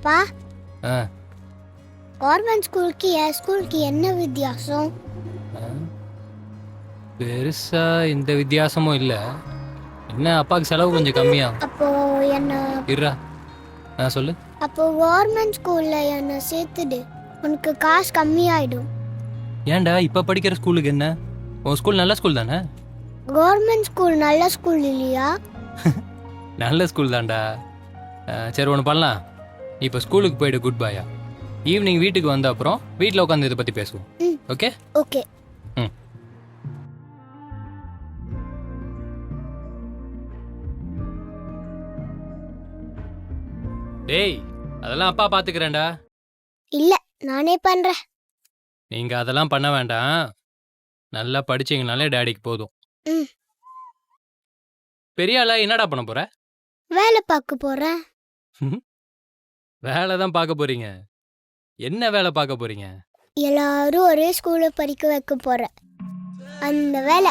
அப்பா ஆ கவர்மெண்ட் ஸ்கூலுக்கு என் ஸ்கூலுக்கு என்ன வித்தியாசம்? ஆ. பெருசா இந்த வித்தியாசமும் இல்லை. என்ன அப்பாவுக்கு செலவு கொஞ்சம் கம்மியாகும். அப்போ என்ன இருடா சொல்லு. அப்போ கவர்மெண்ட் ஸ்கூல்ல என்ன சேர்த்துடு, உனக்கு காசு கம்மியாயிடும். ஏன்டா இப்போ படிக்கிற ஸ்கூலுக்கு என்ன? உன் ஸ்கூல் நல்ல ஸ்கூல் தானே? கவர்மெண்ட் ஸ்கூல் நல்ல ஸ்கூல் இல்லையா? நல்ல ஸ்கூல் தான்டா. சரி ஒன்று பண்ணலாம். இப்போ ஸ்கூலுக்கு போயிடு குட் பாயா. ஈவினிங் வீட்டுக்கு வந்த அப்புறம் வீட்டில் உட்காந்து இதை பற்றி பேசுவோம். ம். ஓகே? ஓகே. ம். டேய் அதெல்லாம் அப்பா பார்த்துக்கிறேன்டா. இல்ல, நானே பண்றேன். நீங்கள் அதெல்லாம் பண்ண வேண்டாம். நல்லா படிச்சீங்கனாலே டேடிக்கு போதும். ம். பெரிய ஆளா என்னடா பண்ண போற? வேலை பார்க்க போறேன். வேலை தான் பார்க்க போறீங்க. என்ன வேலை பார்க்க போறீங்க? எல்லாரும் ஒரே ஸ்கூல்ல படிக்க வைக்க போறேன். அந்த வேலை.